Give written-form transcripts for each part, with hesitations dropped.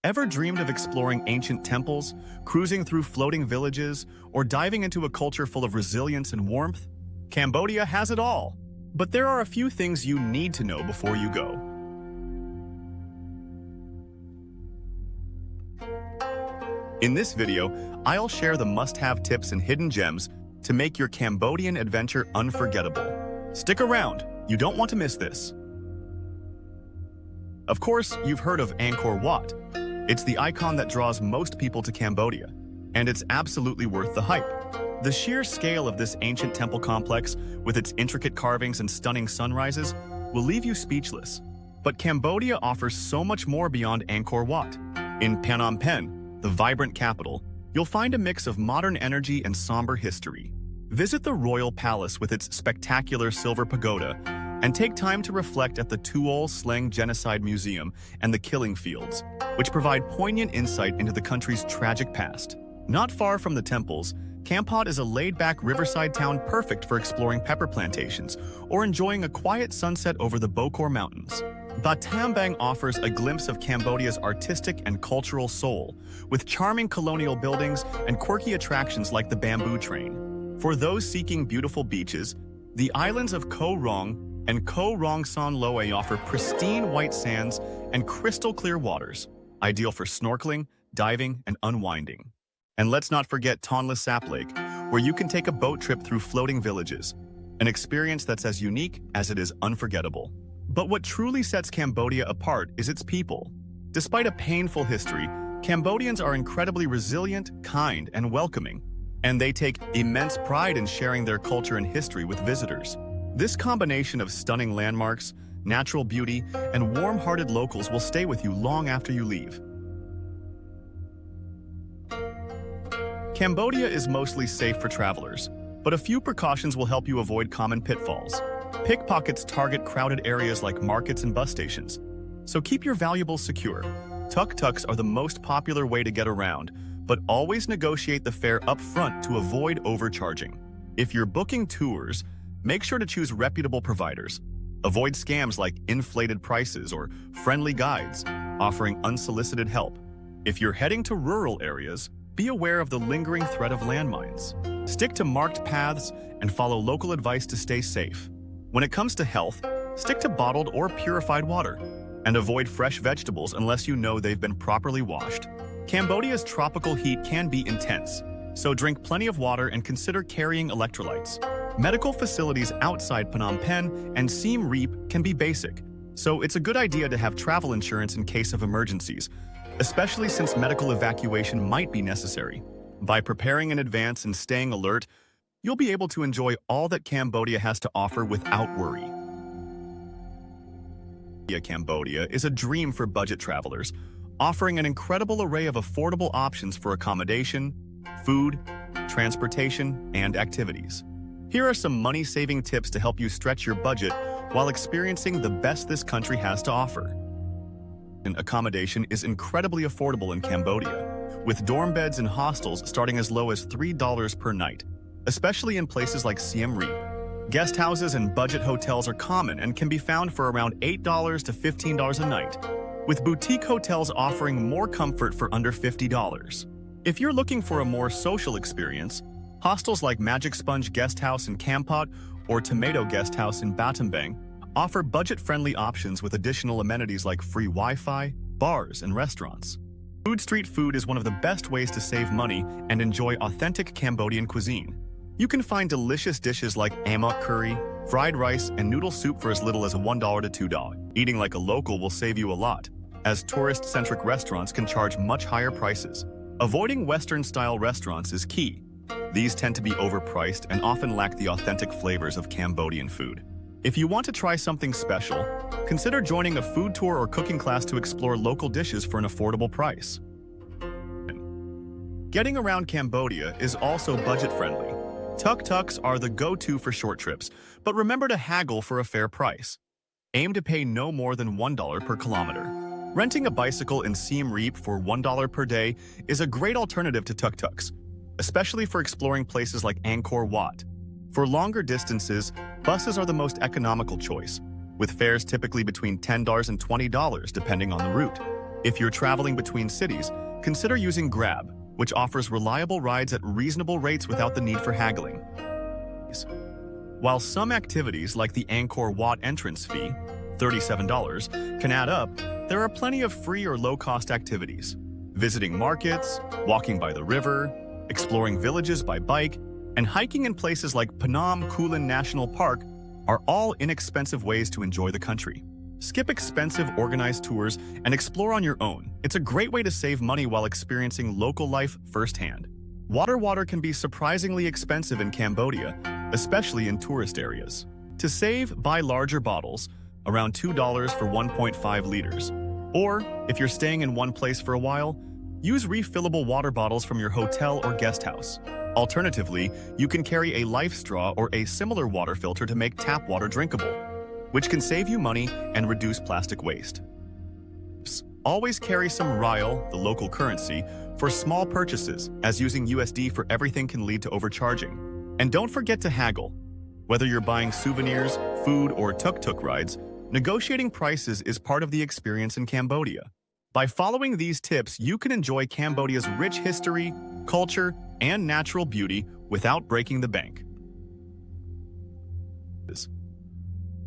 Ever dreamed of exploring ancient temples, cruising through floating villages, or diving into a culture full of resilience and warmth? Cambodia has it all. But there are a few things you need to know before you go. In this video, I'll share the must-have tips and hidden gems to make your Cambodian adventure unforgettable. Stick around, you don't want to miss this. Of course, you've heard of Angkor Wat. It's the icon that draws most people to Cambodia, and it's absolutely worth the hype. The sheer scale of this ancient temple complex, with its intricate carvings and stunning sunrises, will leave you speechless. But Cambodia offers so much more beyond Angkor Wat. In Phnom Penh, the vibrant capital, you'll find a mix of modern energy and somber history. Visit the Royal Palace with its spectacular silver pagoda, and take time to reflect at the Tuol Sleng Genocide Museum and the Killing Fields, which provide poignant insight into the country's tragic past. Not far from the temples, Kampot is a laid-back riverside town perfect for exploring pepper plantations or enjoying a quiet sunset over the Bokor Mountains. Battambang offers a glimpse of Cambodia's artistic and cultural soul, with charming colonial buildings and quirky attractions like the bamboo train. For those seeking beautiful beaches, the islands of Koh Rong and Koh Rong Son Loe offer pristine white sands and crystal-clear waters, ideal for snorkeling, diving, and unwinding. And let's not forget Tonle Sap Lake, where you can take a boat trip through floating villages, an experience that's as unique as it is unforgettable. But what truly sets Cambodia apart is its people. Despite a painful history, Cambodians are incredibly resilient, kind, and welcoming, and they take immense pride in sharing their culture and history with visitors. This combination of stunning landmarks, natural beauty, and warm-hearted locals will stay with you long after you leave. Cambodia is mostly safe for travelers, but a few precautions will help you avoid common pitfalls. Pickpockets target crowded areas like markets and bus stations, so keep your valuables secure. Tuk-tuks are the most popular way to get around, but always negotiate the fare up front to avoid overcharging. If you're booking tours, make sure to choose reputable providers. Avoid scams like inflated prices or friendly guides offering unsolicited help. If you're heading to rural areas, be aware of the lingering threat of landmines. Stick to marked paths and follow local advice to stay safe. When it comes to health, stick to bottled or purified water, and avoid fresh vegetables unless you know they've been properly washed. Cambodia's tropical heat can be intense, so drink plenty of water and consider carrying electrolytes. Medical facilities outside Phnom Penh and Siem Reap can be basic, so it's a good idea to have travel insurance in case of emergencies, especially since medical evacuation might be necessary. By preparing in advance and staying alert, you'll be able to enjoy all that Cambodia has to offer without worry. Cambodia is a dream for budget travelers, offering an incredible array of affordable options for accommodation, food, transportation, and activities. Here are some money-saving tips to help you stretch your budget while experiencing the best this country has to offer. Accommodation is incredibly affordable in Cambodia, with dorm beds and hostels starting as low as $3 per night, especially in places like Siem Reap. Guest houses and budget hotels are common and can be found for around $8 to $15 a night, with boutique hotels offering more comfort for under $50. If you're looking for a more social experience, hostels like Magic Sponge Guest House in Kampot or Tomato Guest House in Battambang offer budget-friendly options with additional amenities like free Wi-Fi, bars, and restaurants. Street food is one of the best ways to save money and enjoy authentic Cambodian cuisine. You can find delicious dishes like amok curry, fried rice, and noodle soup for as little as $1 to $2. Eating like a local will save you a lot, as tourist-centric restaurants can charge much higher prices. Avoiding Western-style restaurants is key. These tend to be overpriced and often lack the authentic flavors of Cambodian food. If you want to try something special, consider joining a food tour or cooking class to explore local dishes for an affordable price. Getting around Cambodia is also budget-friendly. Tuk-tuks are the go-to for short trips, but remember to haggle for a fair price. Aim to pay no more than $1 per kilometer. Renting a bicycle in Siem Reap for $1 per day is a great alternative to tuk-tuks, especially for exploring places like Angkor Wat. For longer distances, buses are the most economical choice, with fares typically between $10 and $20 depending on the route. If you're traveling between cities, consider using Grab, which offers reliable rides at reasonable rates without the need for haggling. While some activities like the Angkor Wat entrance fee, $37, can add up, there are plenty of free or low-cost activities. Visiting markets, walking by the river, exploring villages by bike, and hiking in places like Phnom Kulen National Park are all inexpensive ways to enjoy the country. Skip expensive organized tours and explore on your own. It's a great way to save money while experiencing local life firsthand. Water can be surprisingly expensive in Cambodia, especially in tourist areas. To save, buy larger bottles, around $2 for 1.5 liters. Or, if you're staying in one place for a while, use refillable water bottles from your hotel or guest house. Alternatively, you can carry a life straw or a similar water filter to make tap water drinkable, which can save you money and reduce plastic waste. Always carry some rial, the local currency, for small purchases, as using USD for everything can lead to overcharging. And don't forget to haggle. Whether you're buying souvenirs, food, or tuk-tuk rides, negotiating prices is part of the experience in Cambodia. By following these tips, you can enjoy Cambodia's rich history, culture, and natural beauty without breaking the bank.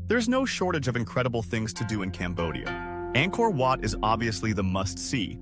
There's no shortage of incredible things to do in Cambodia. Angkor Wat is obviously the must-see,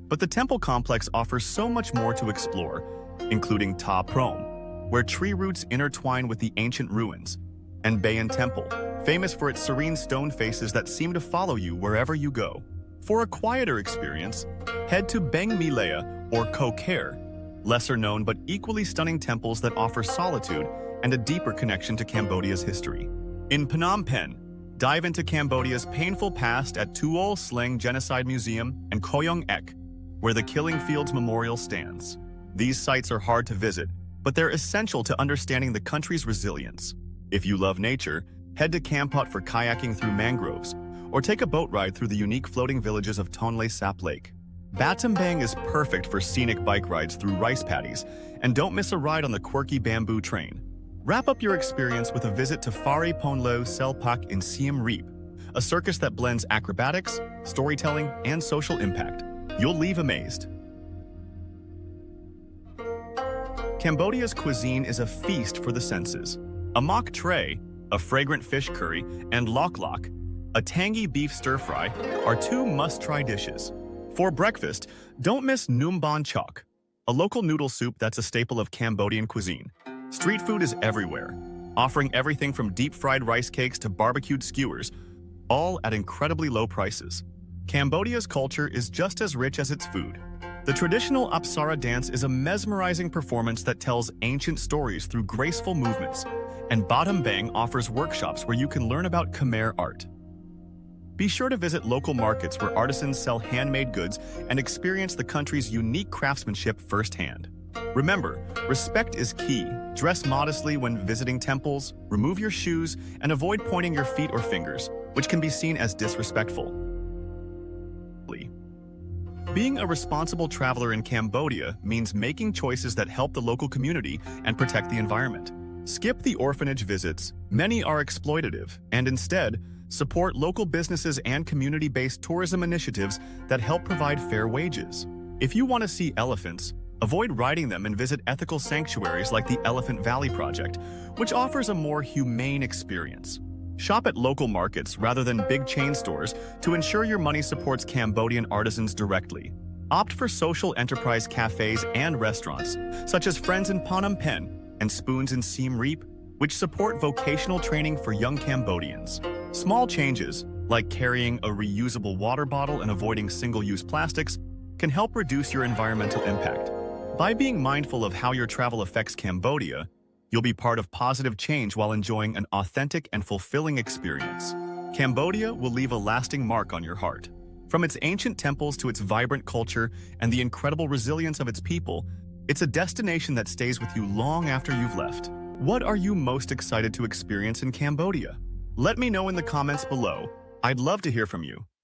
but the temple complex offers so much more to explore, including Ta Prohm, where tree roots intertwine with the ancient ruins, and Bayon Temple, famous for its serene stone faces that seem to follow you wherever you go. For a quieter experience, head to Beng Milea or Ko Kher, lesser-known but equally stunning temples that offer solitude and a deeper connection to Cambodia's history. In Phnom Penh, dive into Cambodia's painful past at Tuol Sleng Genocide Museum and Koyong Ek, where the Killing Fields Memorial stands. These sites are hard to visit, but they're essential to understanding the country's resilience. If you love nature, head to Kampot for kayaking through mangroves, or take a boat ride through the unique floating villages of Tonle Sap Lake. Battambang is perfect for scenic bike rides through rice paddies, and don't miss a ride on the quirky bamboo train. Wrap up your experience with a visit to Fari Ponlo Selpak in Siem Reap, a circus that blends acrobatics, storytelling, and social impact. You'll leave amazed. Cambodia's cuisine is a feast for the senses. Amok Tray, a fragrant fish curry, and Lok Lok, a tangy beef stir-fry, are two must-try dishes. For breakfast, don't miss Nuom Bon Chok, a local noodle soup that's a staple of Cambodian cuisine. Street food is everywhere, offering everything from deep-fried rice cakes to barbecued skewers, all at incredibly low prices. Cambodia's culture is just as rich as its food. The traditional Apsara dance is a mesmerizing performance that tells ancient stories through graceful movements, and Battambang offers workshops where you can learn about Khmer art. Be sure to visit local markets where artisans sell handmade goods and experience the country's unique craftsmanship firsthand. Remember, respect is key. Dress modestly when visiting temples, remove your shoes, and avoid pointing your feet or fingers, which can be seen as disrespectful. Being a responsible traveler in Cambodia means making choices that help the local community and protect the environment. Skip the orphanage visits, many are exploitative, and instead, support local businesses and community-based tourism initiatives that help provide fair wages. If you want to see elephants, avoid riding them and visit ethical sanctuaries like the Elephant Valley Project, which offers a more humane experience. Shop at local markets rather than big chain stores to ensure your money supports Cambodian artisans directly. Opt for social enterprise cafes and restaurants, such as Friends in Phnom Penh and Spoons in Siem Reap, which support vocational training for young Cambodians. Small changes, like carrying a reusable water bottle and avoiding single-use plastics, can help reduce your environmental impact. By being mindful of how your travel affects Cambodia, you'll be part of positive change while enjoying an authentic and fulfilling experience. Cambodia will leave a lasting mark on your heart. From its ancient temples to its vibrant culture and the incredible resilience of its people, it's a destination that stays with you long after you've left. What are you most excited to experience in Cambodia? Let me know in the comments below. I'd love to hear from you.